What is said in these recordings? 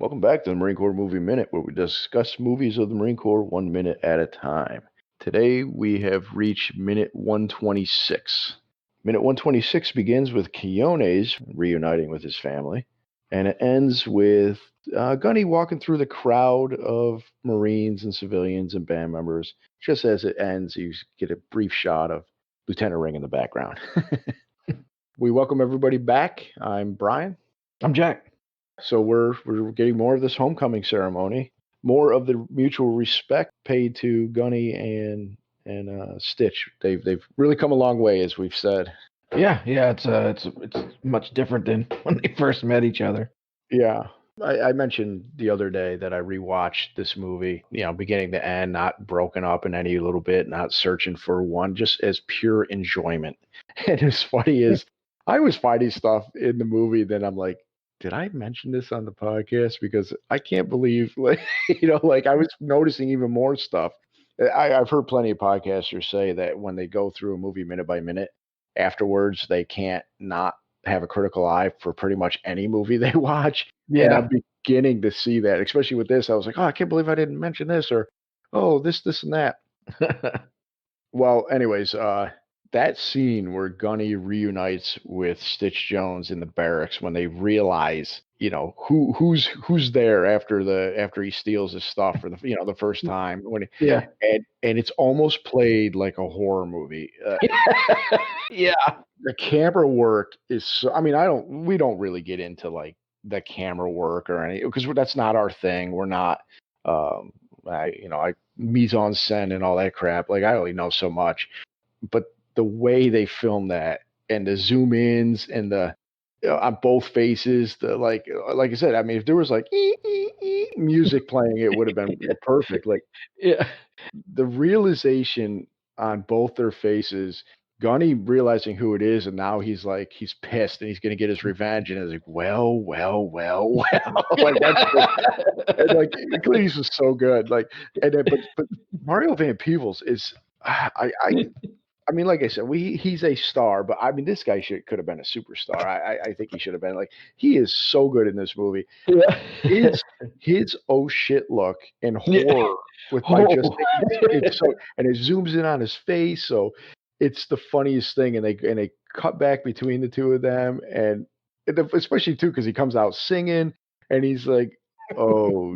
Welcome back to the Marine Corps Movie Minute, where we discuss movies of the Marine Corps 1 minute at a time. Today we have reached minute 126. Minute 126 begins with Quiones reuniting with his family, and it ends with Gunny walking through the crowd of Marines and civilians and band members. Just as it ends, you get a brief shot of Lieutenant Ring in the background. We welcome everybody back. I'm Brian. I'm Jack. So we're getting more of this homecoming ceremony, more of the mutual respect paid to Gunny and Stitch. They've really come a long way, as we've said. Yeah, it's much different than when they first met each other. Yeah. I mentioned the other day that I rewatched this movie, beginning to end, not broken up in any little bit, not searching for one, just as pure enjoyment. And as funny as I was finding stuff in the movie, then I'm like, did I mention this on the podcast? Because I can't believe, I was noticing even more stuff. I've heard plenty of podcasters say that when they go through a movie minute by minute, afterwards they can't not have a critical eye for pretty much any movie they watch. Yeah. And I'm beginning to see that, especially with this. I was like, oh, I can't believe I didn't mention this, or, oh, this, and that. Well, anyways, that scene where Gunny reunites with Stitch Jones in the barracks when they realize, who's there after he steals his stuff for the first time, and it's almost played like a horror movie. Yeah, the camera work is so, we don't really get into like the camera work or any, because that's not our thing. We're not mise en scène and all that crap. Like, I only know so much, but the way they film that and the zoom ins and the on both faces, like I said, if there was like music playing, it would have been perfect. Like, yeah, the realization on both their faces, Gunny realizing who it is, and now he's pissed and he's going to get his revenge, and it's like, well. Like, and like, Cleese was so good. Like, and then, but Mario Van Peebles is, like I said, he's a star, but this guy could have been a superstar. I think he should have been. Like, he is so good in this movie. Yeah. His oh shit look and horror with my it's so, and it zooms in on his face, so it's the funniest thing. And they cut back between the two of them, and especially too because he comes out singing, and he's like, oh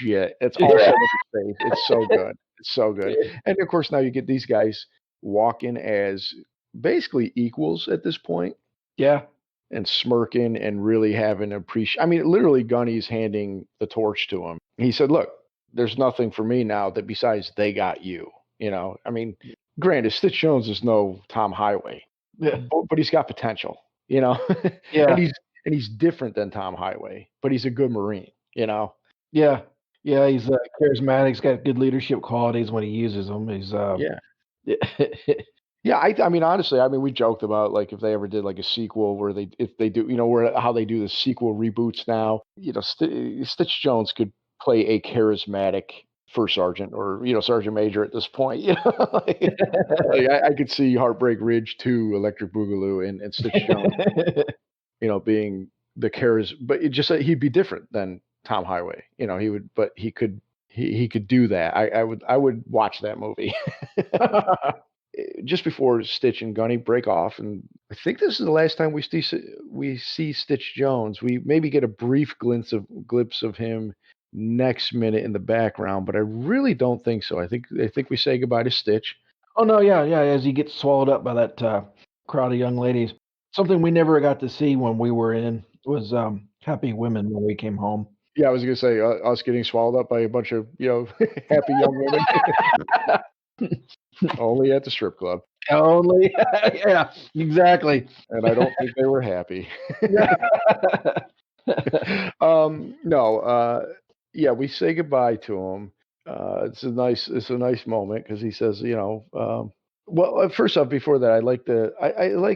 shit, it's all in his face. It's so good. It's so good. And of course now you get these guys walking as basically equals at this point. Yeah. And smirking and really having literally Gunny's handing the torch to him. He said, look, there's nothing for me now that besides they got you. Granted, Stitch Jones is no Tom Highway, but he's got potential, Yeah. and he's different than Tom Highway, but he's a good Marine, Yeah. Yeah, he's charismatic. He's got good leadership qualities when he uses them. He's Yeah, honestly, we joked about like if they ever did like a sequel where if they do, how they do the sequel reboots now, Stitch Jones could play a charismatic first sergeant or, sergeant major at this point, I could see Heartbreak Ridge 2, Electric Boogaloo and Stitch Jones, being the but it just, he'd be different than Tom Highway, he could do that. I would watch that movie. Just before Stitch and Gunny break off, and I think this is the last time we see Stitch Jones. We maybe get a brief glimpse of him next minute in the background, but I really don't think so. I think we say goodbye to Stitch. Oh no, yeah, as he gets swallowed up by that crowd of young ladies. Something we never got to see when we were in was happy women when we came home. Yeah, I was gonna say us getting swallowed up by a bunch of happy young women. Only at the strip club. Only, yeah, exactly. And I don't think they were happy. No, we say goodbye to him. It's a nice moment because he says, well, first off, before that, I like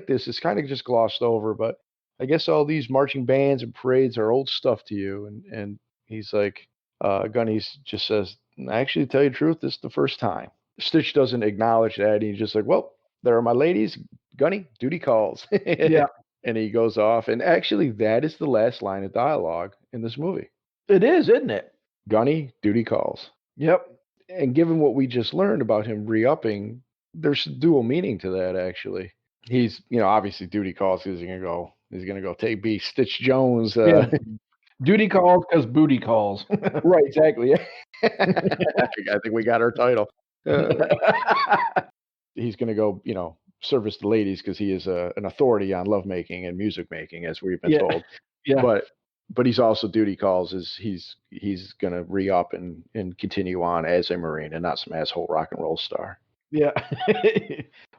this. It's kind of just glossed over, but I guess all these marching bands and parades are old stuff to you. And he's like, Gunny just says, actually, to tell you the truth, this is the first time. Stitch doesn't acknowledge that. And he's just like, well, there are my ladies. Gunny, duty calls. Yeah. And he goes off. And actually, that is the last line of dialogue in this movie. It is, isn't it? Gunny, duty calls. Yep. And given what we just learned about him re-upping, there's dual meaning to that actually. He's, obviously duty calls because he's gonna go take B Stitch Jones. Yeah. Duty calls because booty calls. Right, exactly. I think we got our title. Uh, he's gonna go, service the ladies because he is an authority on lovemaking and music making, as we've been Yeah. told. Yeah. But he's also duty calls is he's gonna re-up and continue on as a Marine and not some asshole rock and roll star. Yeah.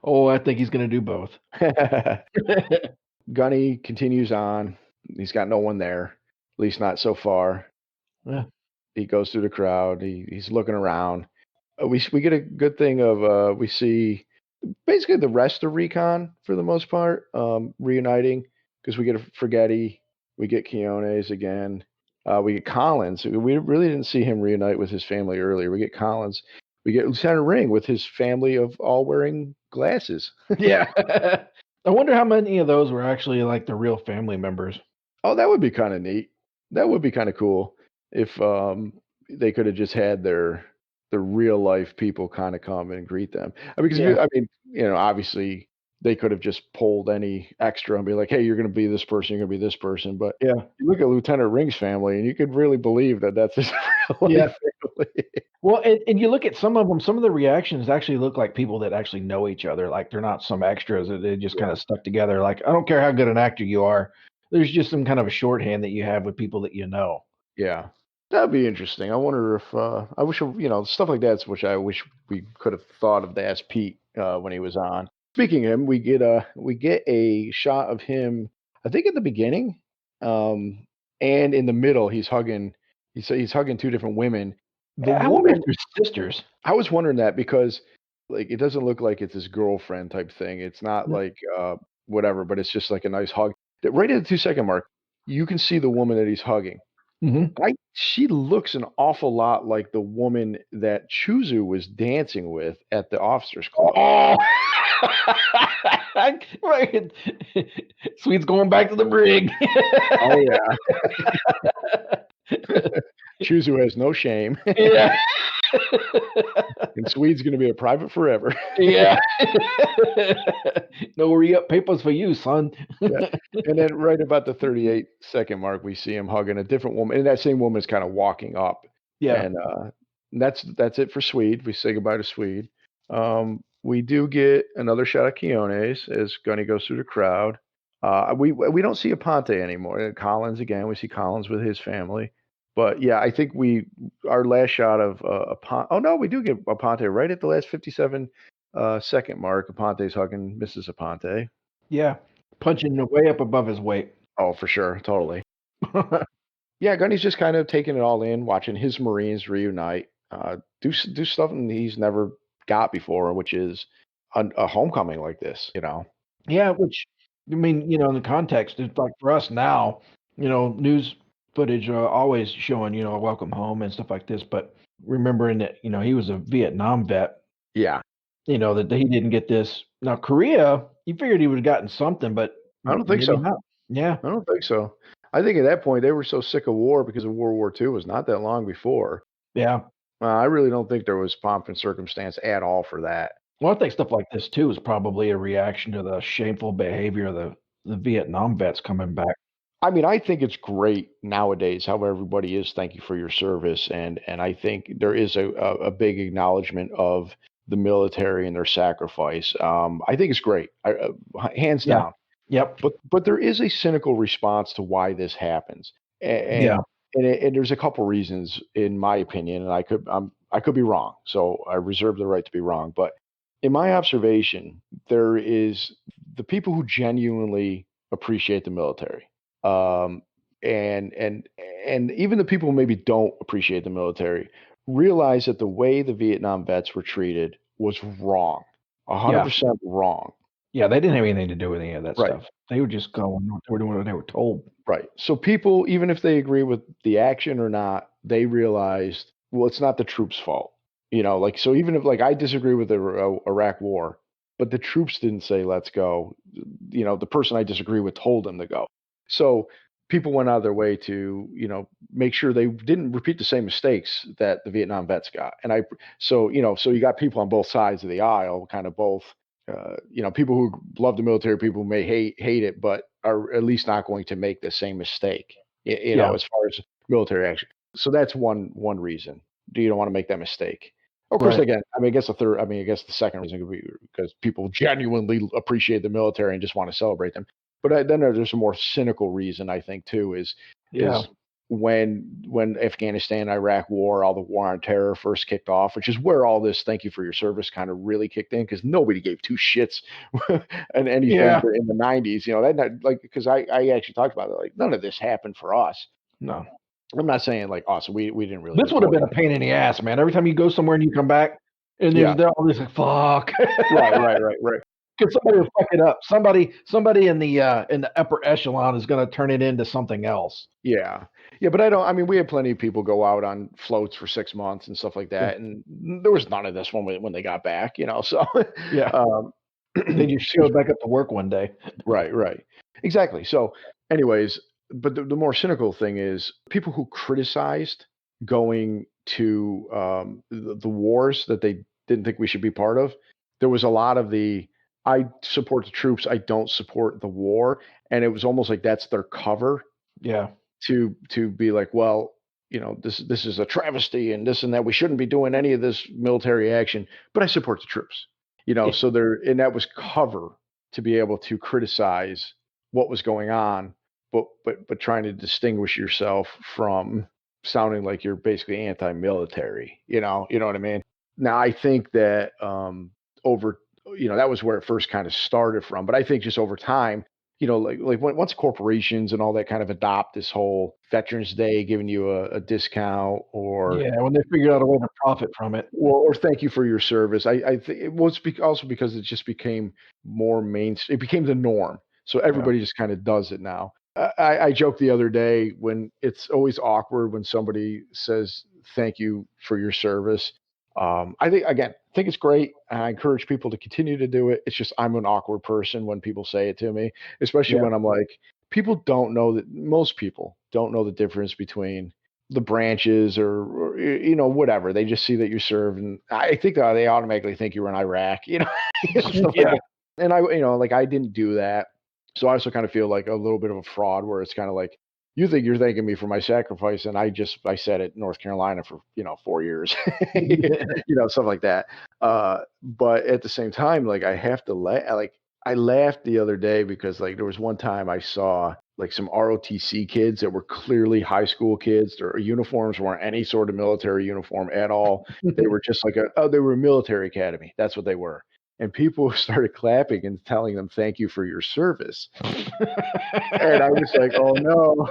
Oh, I think he's gonna do both. Gunny continues on. He's got no one there, at least not so far. Yeah. He goes through the crowd. He's looking around. We get a good thing of we see basically the rest of Recon for the most part reuniting because we get a Forgetti, we get Quiones again, we get Collins. We really didn't see him reunite with his family earlier. We get Collins, we get Lieutenant Ring with his family of all wearing glasses. Yeah. I wonder how many of those were actually like the real family members. Oh, that would be kind of neat. That would be kind of cool if they could have just had the real life people kind of come and greet them. Because Yeah. I mean, obviously they could have just pulled any extra and be like, "Hey, you're going to be this person. You're going to be this person." But Yeah. you look at Lieutenant Ring's family, and you could really believe that that's his real Yeah. life family. Well, and you look at some of them, some of the reactions actually look like people that actually know each other. Like they're not some extras that they just kind Yeah, of stuck together. Like I don't care how good an actor you are, there's just some kind of a shorthand that you have with people that you know. yeah, that'd be interesting. I wonder if I wish stuff like that's which I wish we could have thought of to ask Pete when he was on. Speaking of him, we get a shot of him. I think at the beginning, um, and in the middle, he's hugging. He's hugging two different women. The I wonder if woman, they're sisters. I was wondering that because like it doesn't look like it's his girlfriend type thing. It's not like whatever, but it's just like a nice hug. Right at the 2 second mark, you can see the woman that he's hugging. Mm-hmm. She looks an awful lot like the woman that Chuzu was dancing with at the officers club. Oh, right. Sweet's going back to the brig. Oh yeah. Chuzu has no shame, Yeah. and Swede's going to be a private forever. Yeah. No re-up papers for you, son. Yeah. And then right about the 38 second mark, we see him hugging a different woman, and that same woman is kind of walking up, Yeah. and that's it for Swede. We say goodbye to Swede. We do get another shot of Quiones as Gunny goes through the crowd. We don't see Aponte anymore. Collins again. We see Collins with his family. But yeah, I think our last shot of Aponte. Oh no, we do get Aponte right at the last 57 second mark. Aponte's hugging Mrs. Aponte. Yeah. Punching way up above his weight. Oh, for sure, totally. Yeah, Gunny's just kind of taking it all in, watching his Marines reunite, do something he's never got before, which is a homecoming like this. Yeah, which I mean, in the context, it's like for us now, news footage always showing, a welcome home and stuff like this. But remembering that, he was a Vietnam vet, Yeah, that he didn't get this. Now, Korea, you figured he would have gotten something, but I don't think maybe so. not. Yeah. I don't think so. I think at that point they were so sick of war because of World War II was not that long before. Yeah. I really don't think there was pomp and circumstance at all for that. Well, I think stuff like this too is probably a reaction to the shameful behavior of the Vietnam vets coming back. I mean, I think it's great nowadays how everybody is thank you for your service, and I think there is a big acknowledgement of the military and their sacrifice. I think it's great, hands Yeah. down. Yep. But there is a cynical response to why this happens, Yeah. and there's a couple reasons in my opinion, and I could be wrong, so I reserve the right to be wrong. But in my observation, there is the people who genuinely appreciate the military, um, and even the people who maybe don't appreciate the military realize that the way the Vietnam vets were treated was wrong, Yeah. 100% wrong. Yeah, they didn't have anything to do with any of that Right. stuff. They were just going they were doing what they were told. Right. So people, even if they agree with the action or not, they realized, well, it's not the troops' fault. Like, so even if, like, I disagree with the Iraq war, but the troops didn't say, let's go, the person I disagree with told them to go. So people went out of their way to, make sure they didn't repeat the same mistakes that the Vietnam vets got. And so you got people on both sides of the aisle, kind of both, people who love the military, people who may hate it, but are at least not going to make the same mistake, Yeah. as far as military action. So that's one reason. Do you don't want to make that mistake? Of course, Right. again, I guess the second reason could be because people genuinely appreciate the military and just want to celebrate them. But then there's a more cynical reason, I think, too, Yeah. is when Afghanistan, Iraq war, all the war on terror first kicked off, which is where all this "thank you for your service" kind of really kicked in, because nobody gave two shits and anything Yeah. in the '90s. Like, because I actually talked about it, like none of this happened for us. No. I'm not saying like, oh, so we didn't really This would have deploy. been a pain in the ass, man. Every time you go somewhere and you come back, and Yeah, they're all this like, fuck. right. Because somebody will fuck it up. Somebody in the upper echelon is going to turn it into something else. Yeah. Yeah, but I mean, we had plenty of people go out on floats for 6 months and stuff like Yeah. that, and there was none of this when they got back, so, Yeah. um, They just showed back up to work one day. right. Exactly. So, anyways, but the more cynical thing is people who criticized going to, the wars that they didn't think we should be part of. There was a lot of "I support the troops, I don't support the war," and it was almost like that's their cover Yeah. to be like, well, this is a travesty and this and that. We shouldn't be doing any of this military action, but I support the troops. So and that was cover to be able to criticize what was going on, but trying to distinguish yourself from sounding like you're basically anti-military. You know what I mean? Now I think that over that was where it first kind of started from, but I think just over time, like once corporations and all that kind of adopt this whole Veterans Day, giving you a discount, or Yeah. When they figured out a way to profit from it. or thank you for your service. I think it was also because it just became more mainstream. It became the norm, so Yeah. everybody just kind of does it now. I joked the other day, when it's always awkward when somebody says thank you for your service. I think it's great. I encourage people to continue to do it. It's just I'm an awkward person when people say it to me, especially Yeah. when I'm like, most people don't know the difference between the branches, or whatever. They just see that you serve, and I think that they automatically think you were in Iraq, stuff like Yeah. that. And like, I didn't do that, so I also kind of feel like a little bit of a fraud, where it's kind of like, you think you're thanking me for my sacrifice, and I said it in North Carolina for 4 years, stuff like that. But at the same time, like, I have to like, I laughed the other day because, like, there was one time I saw like some ROTC kids that were clearly high school kids. Their uniforms weren't any sort of military uniform at all. They were just like they were a military academy. That's what they were. And people started clapping and telling them thank you for your service. And I was like, oh no.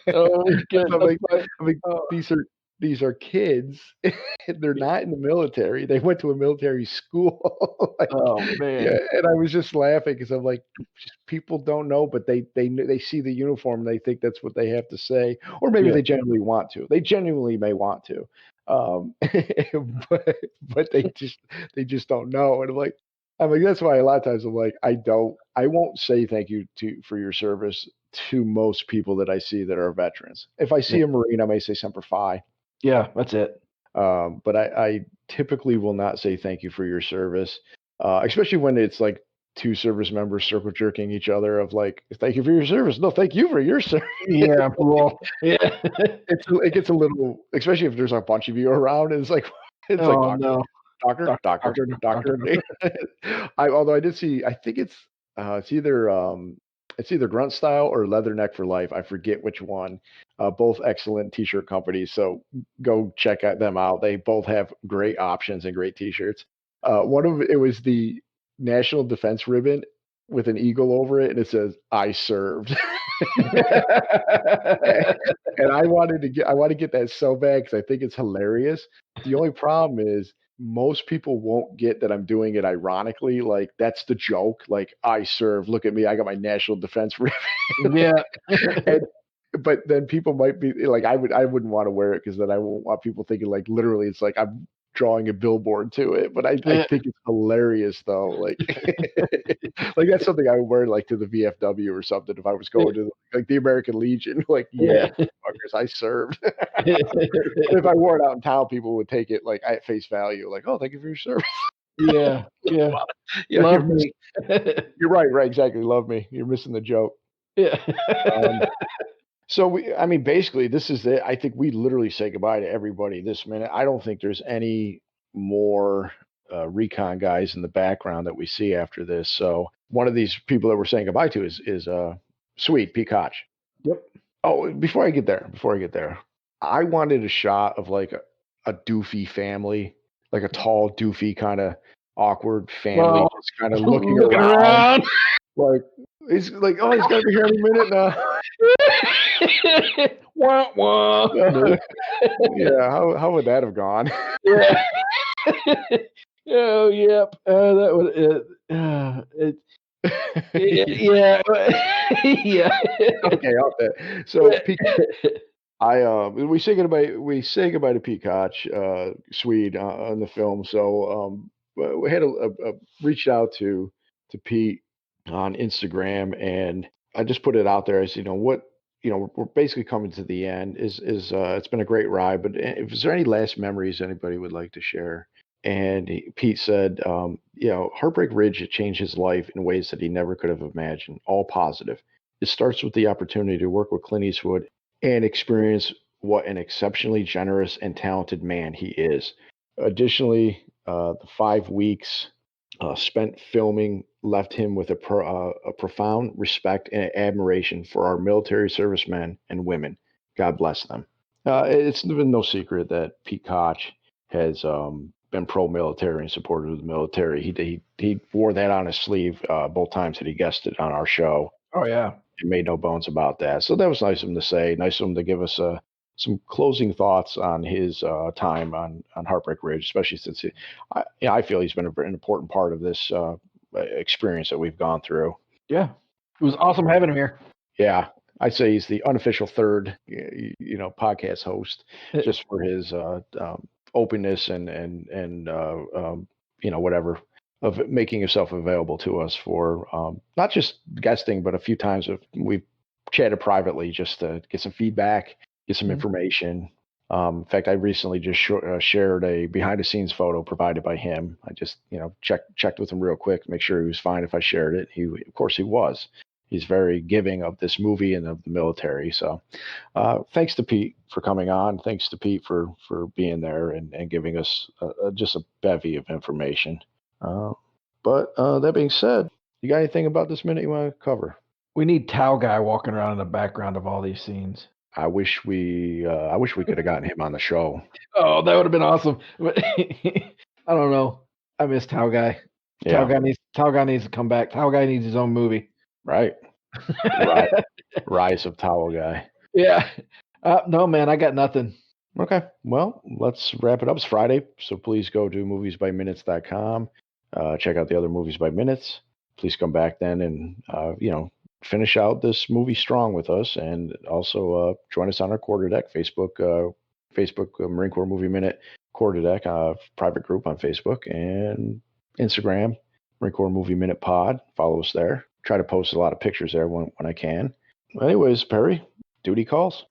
Oh, good. I'm That's like, my, I'm like, oh, these are kids. They're not in the military. They went to a military school. Like, oh yeah, man. and I was just laughing because I'm like, just people don't know, but they see the uniform and they think that's what they have to say, or maybe Yeah. they genuinely want to. They genuinely may want to, but they just don't know. And I'm like, that's why a lot of times I'm like, I won't say thank you for your service to most people that I see that are veterans. If I Yeah. see a Marine, I may say Semper Fi. Yeah. That's it. But I typically will not say thank you for your service, especially when it's like two service members circle jerking each other of like, thank you for your service. No, thank you for your service. Yeah. Well, yeah. It gets a little, especially if there's a bunch of you around. And it's like, it's like, Oh doctor, no. doctor, Doctor, doctor, doctor, doctor. doctor. Although I did see, I think it's either Grunt Style or Leatherneck for Life. I forget which one. Both excellent t-shirt companies, so go check them out. They both have great options and great t-shirts. One of it was the National Defense ribbon with an eagle over it, and it says "I served." And I want to get that so bad because I think it's hilarious. The only problem is most people won't get that I'm doing it ironically. Like, that's the joke. Like, I serve. Look at me. I got my national defense ribbon. Yeah. And but then people might be like, I wouldn't want to wear it because then I won't want people thinking like literally it's like drawing a billboard to it. But I think it's hilarious though. Like, like that's something I would wear like to the VFW or something if I was going to like the American Legion. Like, yeah, fuckers, I served. But if I wore it out in town, people would take it like at face value, like, "Oh, thank you for your service." Yeah. Yeah, Love me. you're right, exactly. Love me. You're missing the joke. Yeah. So I mean, basically, this is it. I think we literally say goodbye to everybody this minute. I don't think there's any more recon guys in the background that we see after this. So one of these people that we're saying goodbye to is Sweet Pete Koch. Yep. Oh, before I get there, I wanted a shot of like a doofy family, like a tall, doofy kind of awkward family, just kind of looking around. Like he's like, oh, he's gonna be here any minute now. Wah, wah. Yeah, how would that have gone? Yeah. Oh, yep. That would yeah. Yeah. Okay, out there. So we say goodbye to Pete Koch, Swede, on the film. So we had a reached out to Pete on Instagram, and I just put it out there as we're basically coming to the end. Is it's been a great ride, but is there any last memories anybody would like to share? And Pete said, Heartbreak Ridge had changed his life in ways that he never could have imagined, all positive. It starts with the opportunity to work with Clint Eastwood and experience what an exceptionally generous and talented man he is. Additionally, the 5 weeks spent filming left him with a profound respect and admiration for our military servicemen and women. God bless them. It's been no secret that Pete Koch has been pro-military and supportive of the military. He wore that on his sleeve both times that he guested on our show. Oh yeah. He made no bones about that. So that was nice of him to say. Nice of him to give us some closing thoughts on his time on Heartbreak Ridge, especially since I feel he's been an important part of this experience that we've gone through. Yeah. It was awesome having him here. Yeah, I'd say he's the unofficial third, podcast host, just for his openness and whatever of making himself available to us for not just guesting, but a few times we've chatted privately just to get some feedback, get some information. In fact, I recently just shared a behind the scenes photo provided by him. I just checked with him real quick, make sure he was fine if I shared it. Of course, he was. He's very giving of this movie and of the military. So thanks to Pete for coming on. Thanks to Pete for being there and giving us just a bevy of information. But that being said, you got anything about this minute you want to cover? We need Towel Guy walking around in the background of all these scenes. I wish we could have gotten him on the show. Oh, that would have been awesome. I don't know. I miss Towel Guy. Yeah. Towel Guy needs to come back. Towel Guy needs his own movie. Right. Rise of Towel Guy. Yeah. No, man, I got nothing. Okay. Well, let's wrap it up. It's Friday, so please go to moviesbyminutes.com. Check out the other Movies by Minutes. Please come back then and finish out this movie strong with us, and also join us on our Quarter Deck Facebook Marine Corps Movie Minute Quarter Deck private group on Facebook, and Instagram Marine Corps Movie Minute Pod. Follow us there. Try to post a lot of pictures there when I can. Anyways, Perry, duty calls.